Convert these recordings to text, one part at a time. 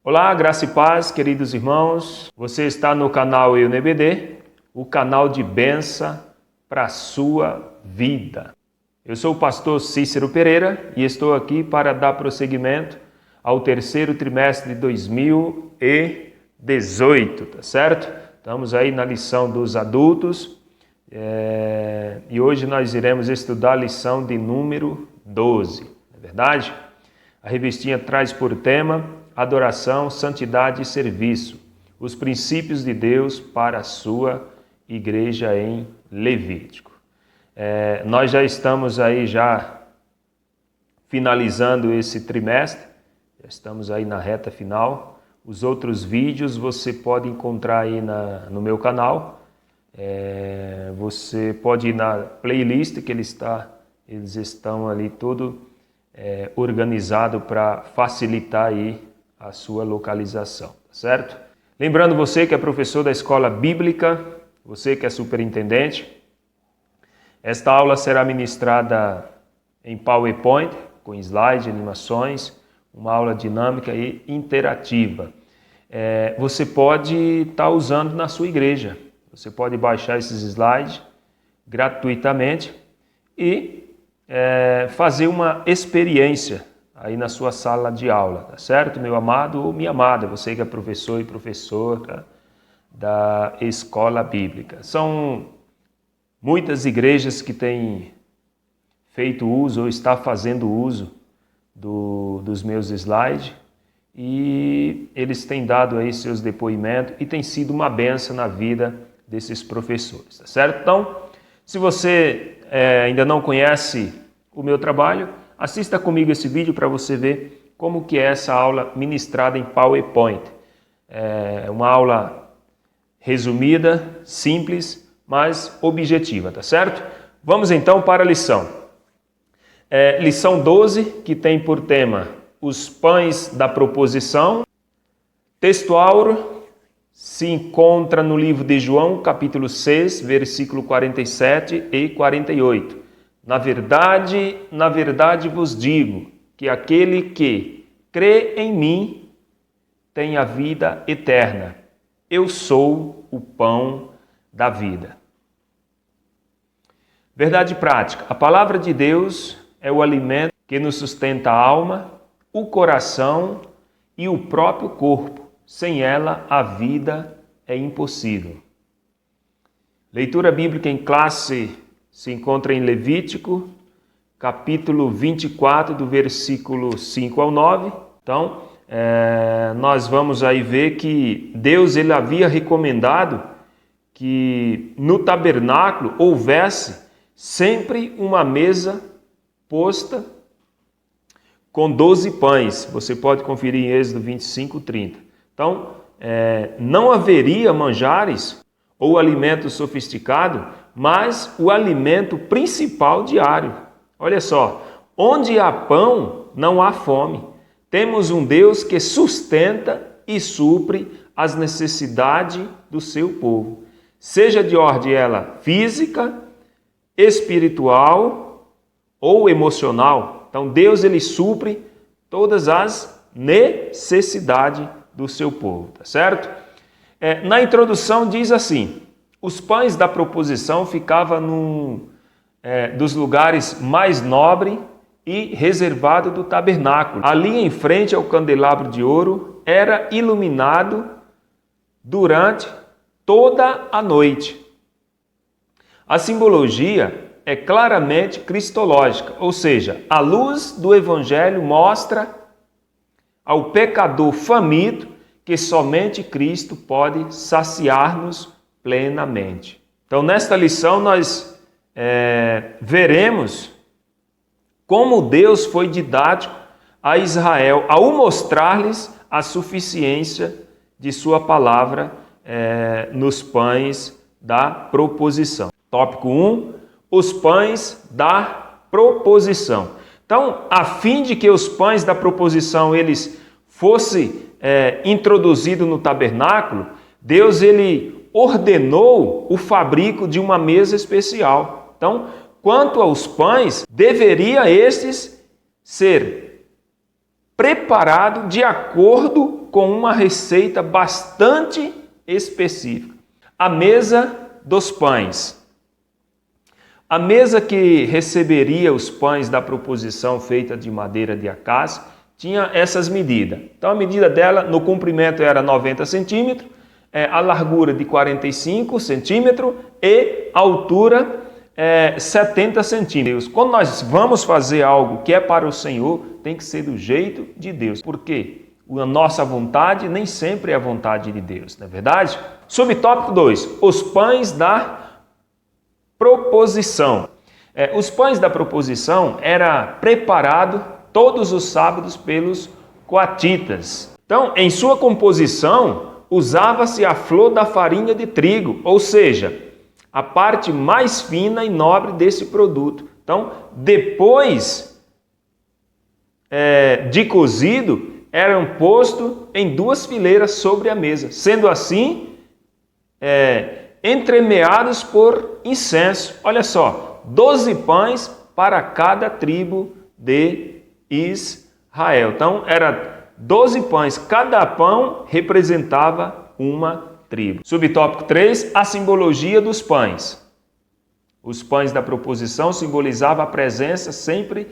Olá, graça e paz, queridos irmãos. Você está no canal EUNBD, o canal de bênção para a sua vida. Eu sou o pastor Cícero Pereira e estou aqui para dar prosseguimento ao terceiro trimestre de 2018, tá certo? Estamos aí na lição dos adultos e hoje nós iremos estudar a lição de número 12, não é verdade? A revistinha traz por tema adoração, santidade e serviço, os princípios de Deus para a sua igreja em Levítico. Nós já estamos aí finalizando esse trimestre, já estamos aí na reta final. Os outros vídeos você pode encontrar aí no meu canal. Você pode ir na playlist que eles estão ali todo organizado para facilitar aí a sua localização, tá certo? Lembrando você que é professor da escola bíblica, você que é superintendente, esta aula será ministrada em PowerPoint, com slides, animações, uma aula dinâmica e interativa. Você pode estar usando na sua igreja, você pode baixar esses slides gratuitamente e fazer uma experiência aí na sua sala de aula, tá certo, meu amado ou minha amada, você que é professor e professora da escola bíblica. São muitas igrejas que têm feito uso ou está fazendo uso dos meus slides e eles têm dado aí seus depoimentos e tem sido uma bênção na vida desses professores, tá certo? Então, se você ainda não conhece o meu trabalho, assista comigo esse vídeo para você ver como que é essa aula ministrada em PowerPoint. É uma aula resumida, simples, mas objetiva, tá certo? Vamos então para a lição. Lição 12, que tem por tema os pães da proposição. Texto áureo se encontra no livro de João, capítulo 6, versículo 47 e 48. Na verdade vos digo que aquele que crê em mim tem a vida eterna. Eu sou o pão da vida. Verdade prática. A palavra de Deus é o alimento que nos sustenta a alma, o coração e o próprio corpo. Sem ela, a vida é impossível. Leitura bíblica em classe se encontra em Levítico, capítulo 24, do versículo 5 ao 9. Então, nós vamos aí ver que Deus ele havia recomendado que no tabernáculo houvesse sempre uma mesa posta com 12 pães. Você pode conferir em Êxodo 25, 30. Então, não haveria manjares ou alimento sofisticado, mas o alimento principal diário. Olha só, onde há pão, não há fome. Temos um Deus que sustenta e supre as necessidades do seu povo, seja de ordem ela física, espiritual ou emocional. Então Deus ele supre todas as necessidades do seu povo, tá certo? Na introdução diz assim: os pães da proposição ficavam dos lugares mais nobres e reservado do tabernáculo. Ali em frente ao candelabro de ouro era iluminado durante toda a noite. A simbologia é claramente cristológica, ou seja, a luz do evangelho mostra ao pecador faminto que somente Cristo pode saciar-nos plenamente. Então, nesta lição, nós veremos como Deus foi didático a Israel ao mostrar-lhes a suficiência de sua palavra nos pães da proposição. Tópico 1, os pães da proposição. Então, a fim de que os pães da proposição eles fossem introduzido no tabernáculo, Deus ele ordenou o fabrico de uma mesa especial. Então, quanto aos pães, deveria estes ser preparado de acordo com uma receita bastante específica. A mesa dos pães. A mesa que receberia os pães da proposição feita de madeira de acácia tinha essas medidas. Então a medida dela no comprimento era 90 centímetros, a largura de 45 centímetros e a altura 70 centímetros. Quando nós vamos fazer algo que é para o Senhor, tem que ser do jeito de Deus. Por quê? A nossa vontade nem sempre é a vontade de Deus, não é verdade? Subtópico 2. Os pães da proposição. Os pães da proposição era preparado todos os sábados pelos coatitas. Então, em sua composição, usava-se a flor da farinha de trigo, ou seja, a parte mais fina e nobre desse produto. Então, depois de cozido, eram postos em 2 fileiras sobre a mesa, sendo assim entremeados por incenso. Olha só, 12 pães para cada tribo de Israel. Então, era 12 pães, cada pão representava uma tribo. Subtópico 3, a simbologia dos pães. Os pães da proposição simbolizavam a presença sempre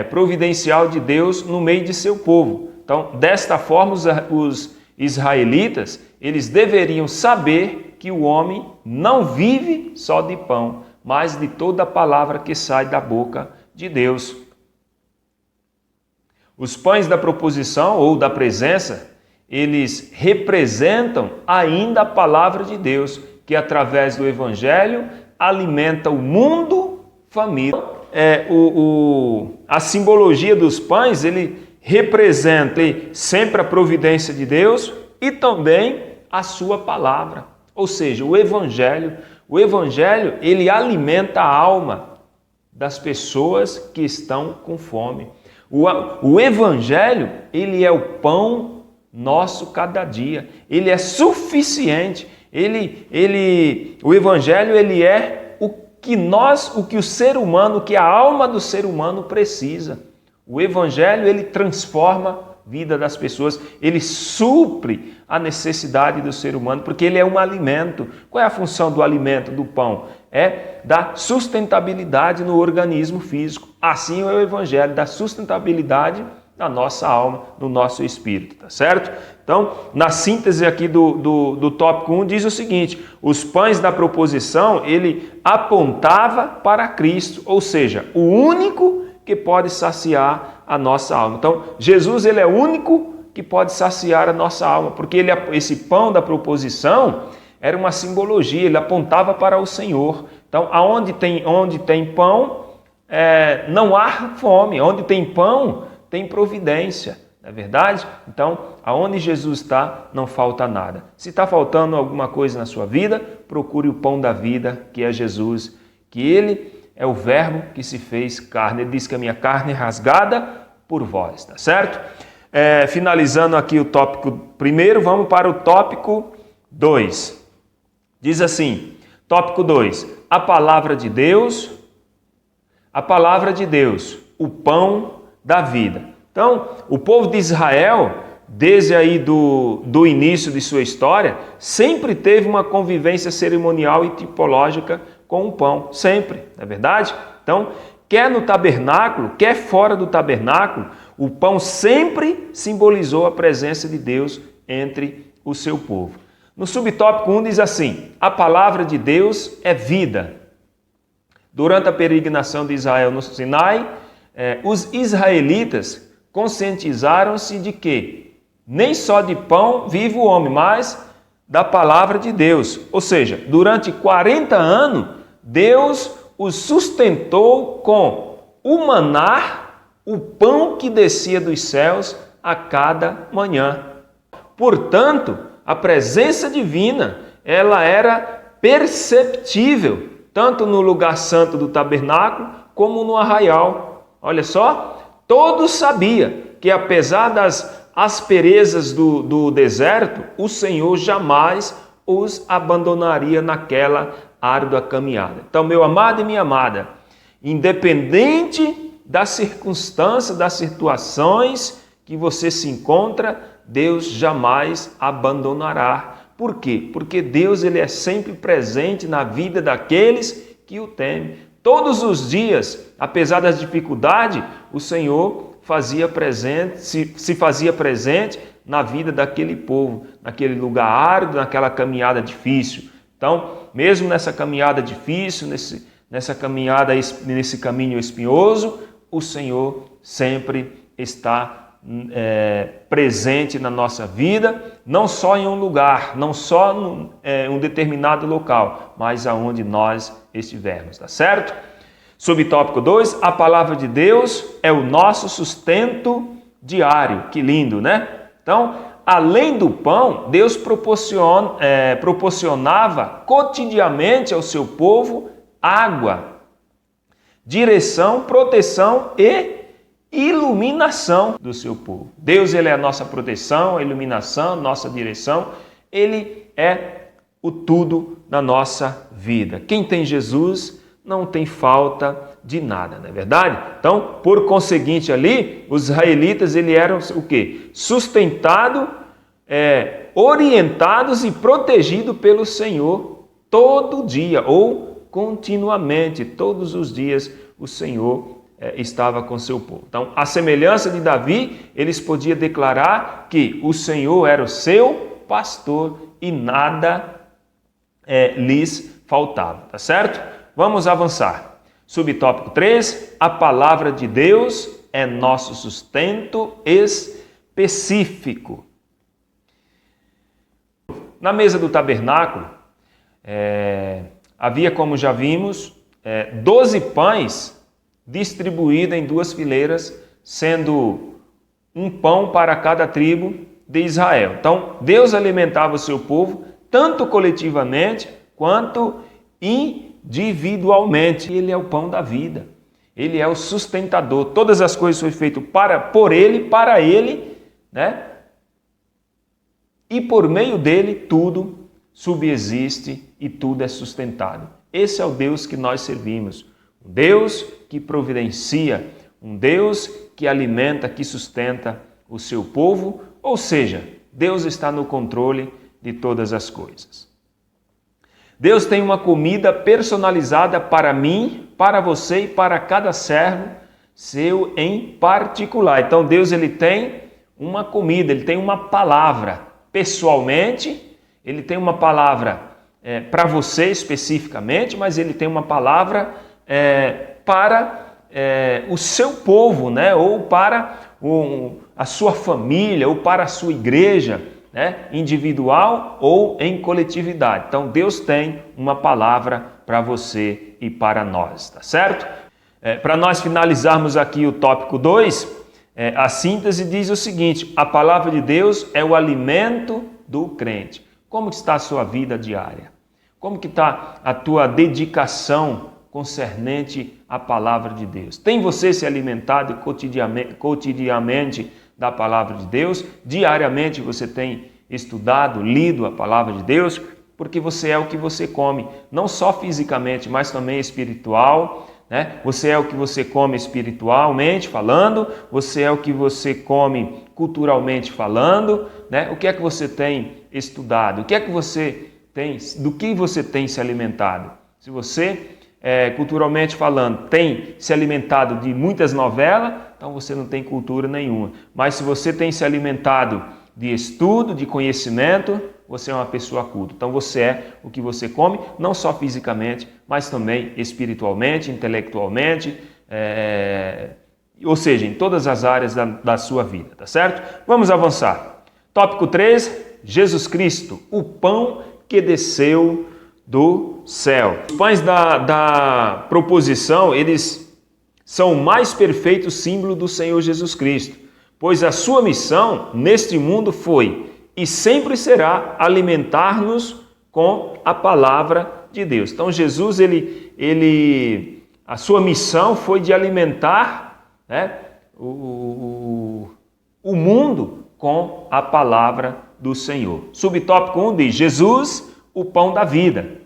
providencial de Deus no meio de seu povo. Então, desta forma, os israelitas, eles deveriam saber que o homem não vive só de pão, mas de toda a palavra que sai da boca de Deus. Os pães da proposição ou da presença, eles representam ainda a palavra de Deus, que através do Evangelho alimenta o mundo faminto. A simbologia dos pães, ele representa sempre a providência de Deus e também a sua palavra, ou seja, o Evangelho. O Evangelho, ele alimenta a alma das pessoas que estão com fome. O Evangelho, ele é o pão nosso cada dia. Ele é suficiente. O Evangelho, ele é o que o ser humano, que a alma do ser humano precisa. O Evangelho, ele transforma a vida das pessoas, ele supre a necessidade do ser humano, porque ele é um alimento. Qual é a função do alimento, do pão? É dar sustentabilidade no organismo físico. Assim é o Evangelho, dá sustentabilidade na nossa alma, no nosso espírito, tá certo? Então, na síntese aqui do tópico 1, diz o seguinte: os pães da proposição, ele apontava para Cristo, ou seja, o único que pode saciar a nossa alma. Então, Jesus, ele é o único que pode saciar a nossa alma, porque esse pão da proposição era uma simbologia, ele apontava para o Senhor. Então, onde tem pão, não há fome. Onde tem pão, tem providência, não é verdade? Então, aonde Jesus está, não falta nada. Se está faltando alguma coisa na sua vida, procure o pão da vida, que é Jesus, que ele é o verbo que se fez carne. Ele diz que a minha carne é rasgada por vós, tá certo? Finalizando aqui o tópico 1, vamos para o tópico 2. Diz assim, tópico 2, a palavra de Deus, o pão da vida. Então, o povo de Israel, desde aí do início de sua história, sempre teve uma convivência cerimonial e tipológica com o pão, sempre, não é verdade? Então, quer no tabernáculo, quer fora do tabernáculo, o pão sempre simbolizou a presença de Deus entre o seu povo. No subtópico 1 diz assim, a palavra de Deus é vida. Durante a peregrinação de Israel no Sinai, os israelitas conscientizaram-se de que nem só de pão vive o homem, mas da palavra de Deus. Ou seja, durante 40 anos, Deus os sustentou com o maná, o pão que descia dos céus a cada manhã. Portanto, a presença divina, ela era perceptível, tanto no lugar santo do tabernáculo, como no arraial. Olha só, todos sabiam que apesar das asperezas do deserto, o Senhor jamais os abandonaria naquela árdua caminhada. Então, meu amado e minha amada, independente das circunstâncias, das situações que você se encontra, Deus jamais abandonará. Por quê? Porque Deus ele é sempre presente na vida daqueles que o temem. Todos os dias, apesar das dificuldades, o Senhor se fazia presente na vida daquele povo, naquele lugar árido, naquela caminhada difícil. Então, mesmo nessa caminhada difícil, nesse caminho espinhoso, o Senhor sempre está presente na nossa vida, não só em um lugar, não só em um determinado local, mas aonde nós estivermos, tá certo? Subtópico 2, a palavra de Deus é o nosso sustento diário. Que lindo, né? Então, além do pão, Deus proporcionava cotidianamente ao seu povo água, direção, proteção e iluminação do seu povo. Deus ele é a nossa proteção, a iluminação, nossa direção. Ele é o tudo na nossa vida. Quem tem Jesus não tem falta de nada, não é verdade? Então, por conseguinte ali, os israelitas eles eram o quê? Sustentados, orientados e protegidos pelo Senhor todo dia ou continuamente, todos os dias o Senhor estava com seu povo. Então, a semelhança de Davi, eles podiam declarar que o Senhor era o seu pastor e nada lhes faltava, tá certo? Vamos avançar. Subtópico 3, a palavra de Deus é nosso sustento específico. Na mesa do tabernáculo, havia, como já vimos, 12 pães distribuídos em 2 fileiras, sendo um pão para cada tribo de Israel. Então, Deus alimentava o seu povo, tanto coletivamente quanto individualmente. Ele é o pão da vida. Ele é o sustentador. Todas as coisas foram feitas por Ele, para Ele, né? E por meio dele tudo subsiste e tudo é sustentado. Esse é o Deus que nós servimos. Um Deus que providencia, um Deus que alimenta, que sustenta o seu povo. Ou seja, Deus está no controle de todas as coisas. Deus tem uma comida personalizada para mim, para você e para cada servo seu em particular. Então Deus ele tem uma comida, ele tem uma palavra pessoalmente, ele tem uma palavra para você especificamente, mas ele tem uma palavra para o seu povo, né? Ou para a sua família, ou para a sua igreja, né? Individual ou em coletividade. Então Deus tem uma palavra para você e para nós, tá certo? Para nós finalizarmos aqui o tópico 2, a síntese diz o seguinte: a palavra de Deus é o alimento do crente. Como está a sua vida diária? Como que está a tua dedicação concernente à palavra de Deus? Tem você se alimentado cotidianamente da palavra de Deus? Diariamente você tem estudado, lido a palavra de Deus? Porque você é o que você come, não só fisicamente, mas também espiritual, né? Você é o que você come espiritualmente falando, você é o que você come culturalmente falando, né? O que é que você tem estudado? O que é que você tem, do que você tem se alimentado? Se você, culturalmente falando, tem se alimentado de muitas novelas, então você não tem cultura nenhuma. Mas se você tem se alimentado de estudo, de conhecimento, você é uma pessoa culta. Então você é o que você come, não só fisicamente, mas também espiritualmente, intelectualmente, ou seja, em todas as áreas da sua vida, tá certo? Vamos avançar. Tópico 3, Jesus Cristo, o pão que desceu do céu. Os pães da proposição, eles são o mais perfeito símbolo do Senhor Jesus Cristo, pois a sua missão neste mundo foi e sempre será alimentar-nos com a palavra de Deus. Então Jesus, a sua missão foi de alimentar, né, o mundo com a palavra do Senhor. Subtópico 1 diz: Jesus, o pão da vida.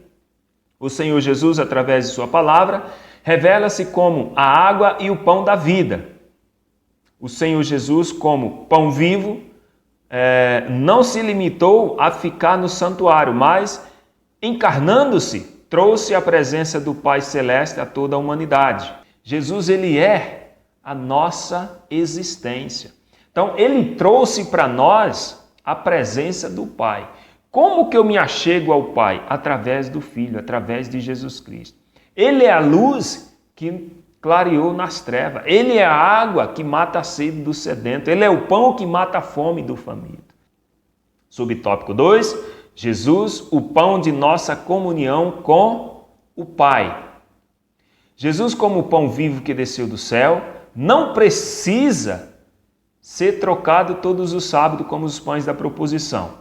O Senhor Jesus, através de sua palavra, revela-se como a água e o pão da vida. O Senhor Jesus, como pão vivo, não se limitou a ficar no santuário, mas, encarnando-se, trouxe a presença do Pai Celeste a toda a humanidade. Jesus, ele é a nossa existência. Então, ele trouxe para nós a presença do Pai. Como que eu me achego ao Pai? Através do Filho, através de Jesus Cristo. Ele é a luz que clareou nas trevas. Ele é a água que mata a sede do sedento. Ele é o pão que mata a fome do faminto. Subtópico 2, Jesus, o pão de nossa comunhão com o Pai. Jesus, como o pão vivo que desceu do céu, não precisa ser trocado todos os sábados como os pães da proposição.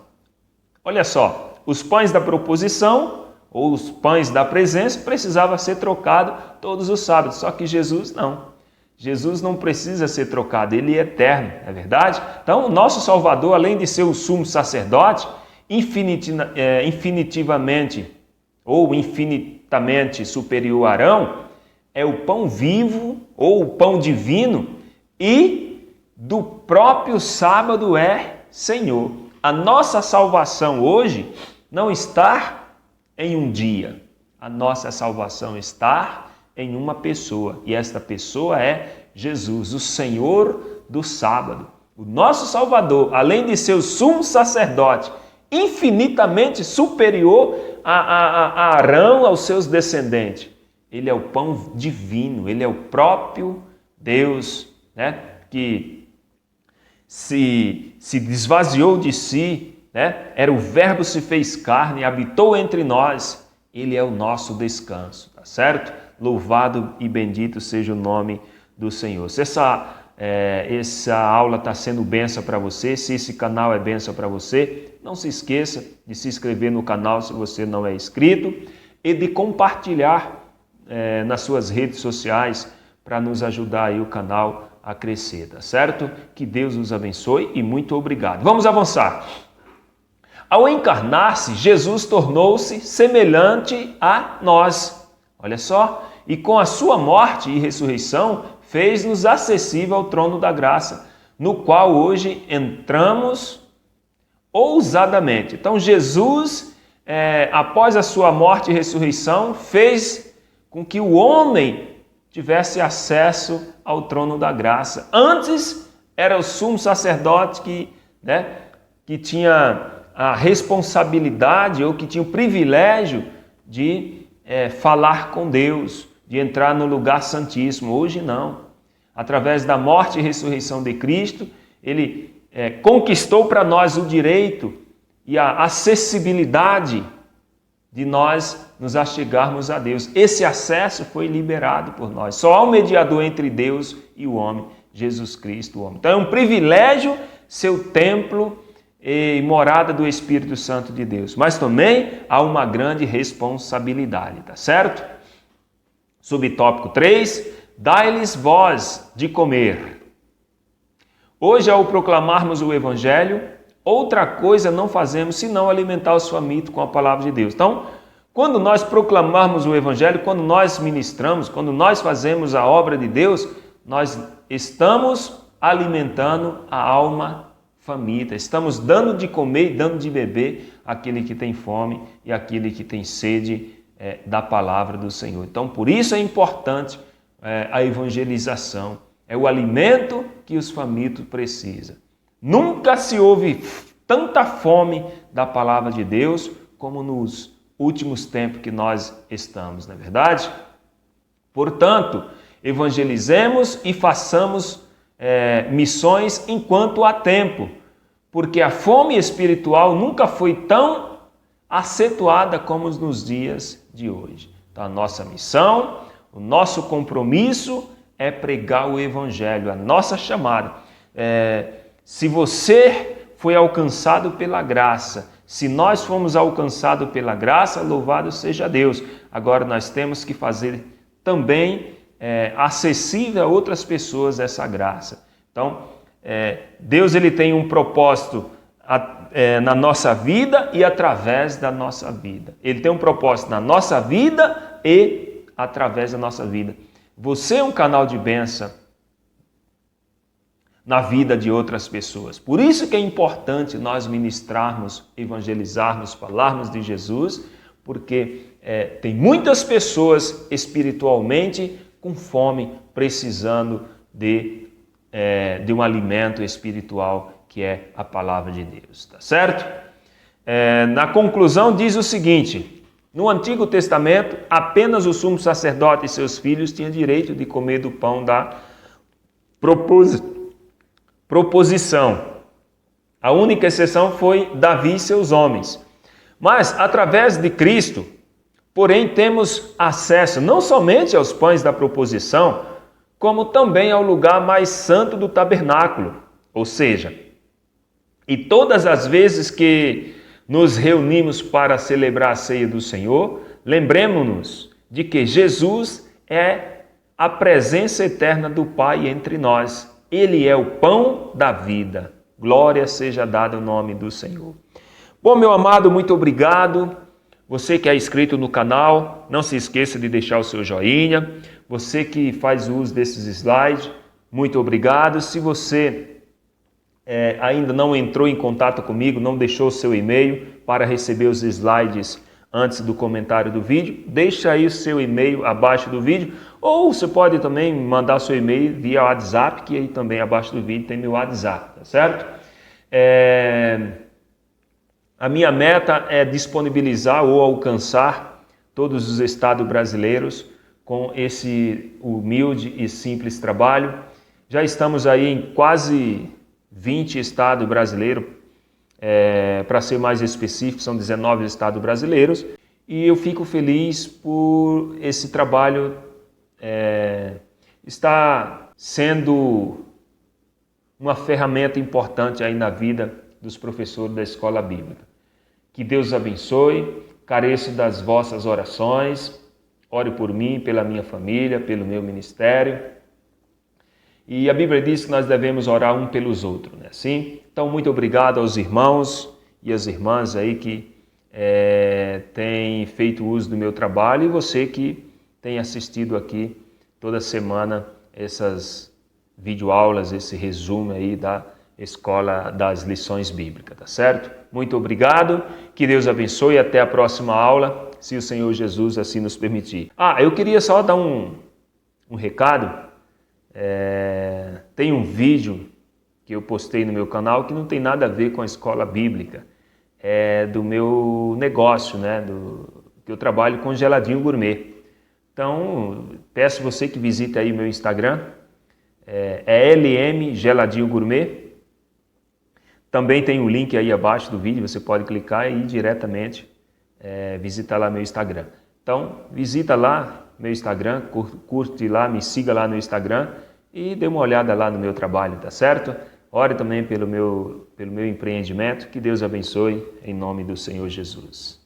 Olha só, os pães da proposição ou os pães da presença precisavam ser trocados todos os sábados, só que Jesus não. Jesus não precisa ser trocado, ele é eterno, não é verdade? Então, o nosso Salvador, além de ser o sumo sacerdote, infinitamente superior a Arão, é o pão vivo ou o pão divino e do próprio sábado é Senhor. A nossa salvação hoje não está em um dia. A nossa salvação está em uma pessoa. E esta pessoa é Jesus, o Senhor do sábado. O nosso Salvador, além de ser o sumo sacerdote, infinitamente superior a Arão, aos seus descendentes. Ele é o pão divino, ele é o próprio Deus, né? Que se desvaziou de si, né? Era o Verbo se fez carne e habitou entre nós. Ele é o nosso descanso, tá certo? Louvado e bendito seja o nome do Senhor. Se essa aula está sendo bênção para você, se esse canal é bênção para você, não se esqueça de se inscrever no canal se você não é inscrito e de compartilhar nas suas redes sociais para nos ajudar aí o canal a crescer, tá certo? Que Deus os abençoe e muito obrigado. Vamos avançar. Ao encarnar-se, Jesus tornou-se semelhante a nós. Olha só, e com a sua morte e ressurreição, fez-nos acessível ao trono da graça, no qual hoje entramos ousadamente. Então, Jesus, após a sua morte e ressurreição, fez com que o homem tivesse acesso ao trono da graça. Antes, era o sumo sacerdote que tinha a responsabilidade ou que tinha o privilégio de falar com Deus, de entrar no lugar santíssimo. Hoje não. Através da morte e ressurreição de Cristo, ele conquistou para nós o direito e a acessibilidade de nós nos achegarmos a Deus. Esse acesso foi liberado por nós. Só há um mediador entre Deus e o homem, Jesus Cristo, o homem. Então é um privilégio ser o templo e morada do Espírito Santo de Deus. Mas também há uma grande responsabilidade, tá certo? Subtópico 3, dai-lhes voz de comer. Hoje, ao proclamarmos o Evangelho, outra coisa não fazemos senão alimentar os famintos com a palavra de Deus. Então, quando nós proclamarmos o Evangelho, quando nós ministramos, quando nós fazemos a obra de Deus, nós estamos alimentando a alma faminta. Estamos dando de comer e dando de beber àquele que tem fome e àquele que tem sede da palavra do Senhor. Então, por isso é importante a evangelização. É o alimento que os famintos precisam. Nunca se houve tanta fome da palavra de Deus como nos últimos tempos que nós estamos, não é verdade? Portanto, evangelizemos e façamos missões enquanto há tempo, porque a fome espiritual nunca foi tão acentuada como nos dias de hoje. Então, a nossa missão, o nosso compromisso é pregar o Evangelho, a nossa chamada. Se você foi alcançado pela graça, se nós fomos alcançados pela graça, louvado seja Deus. Agora nós temos que fazer também acessível a outras pessoas essa graça. Então, Deus ele tem um propósito na nossa vida e através da nossa vida. Ele tem um propósito na nossa vida e através da nossa vida. Você é um canal de bênção na vida de outras pessoas. Por isso que é importante nós ministrarmos, evangelizarmos, falarmos de Jesus, porque tem muitas pessoas espiritualmente com fome, precisando de um alimento espiritual que é a palavra de Deus, tá certo? Na conclusão diz o seguinte: no Antigo Testamento, apenas o sumo sacerdote e seus filhos tinham direito de comer do pão da proposição. A única exceção foi Davi e seus homens. Mas, através de Cristo, porém, temos acesso não somente aos pães da proposição, como também ao lugar mais santo do tabernáculo. Ou seja, e todas as vezes que nos reunimos para celebrar a ceia do Senhor, lembremos-nos de que Jesus é a presença eterna do Pai entre nós. Ele é o pão da vida. Glória seja dada ao nome do Senhor. Bom, meu amado, muito obrigado. Você que é inscrito no canal, não se esqueça de deixar o seu joinha. Você que faz uso desses slides, muito obrigado. Se você ainda não entrou em contato comigo, não deixou o seu e-mail para receber os slides antes do comentário do vídeo, deixa aí o seu e-mail abaixo do vídeo, ou você pode também mandar seu e-mail via WhatsApp, que aí também abaixo do vídeo tem meu WhatsApp, tá certo? A minha meta é disponibilizar ou alcançar todos os estados brasileiros com esse humilde e simples trabalho. Já estamos aí em quase 20 estados brasileiros, para ser mais específico, são 19 estados brasileiros, e eu fico feliz por esse trabalho estar sendo uma ferramenta importante aí na vida dos professores da escola bíblica. Que Deus abençoe, careço das vossas orações, ore por mim, pela minha família, pelo meu ministério. E a Bíblia diz que nós devemos orar um pelos outros, né? Sim? Então, muito obrigado aos irmãos e às irmãs aí que têm feito uso do meu trabalho, e você que tem assistido aqui toda semana essas videoaulas, esse resumo aí da Escola das Lições Bíblicas, tá certo? Muito obrigado, que Deus abençoe e até a próxima aula, se o Senhor Jesus assim nos permitir. Eu queria só dar um recado. Tem um vídeo que eu postei no meu canal que não tem nada a ver com a escola bíblica, do meu negócio, né? Que eu trabalho com geladinho gourmet. Então, peço você que visite aí o meu Instagram, LM Geladinho Gourmet. Também tem um link aí abaixo do vídeo, você pode clicar e ir diretamente visitar lá meu Instagram. Então, visita lá meu Instagram, curte lá, me siga lá no Instagram e dê uma olhada lá no meu trabalho, tá certo? Ore também pelo meu empreendimento. Que Deus abençoe em nome do Senhor Jesus.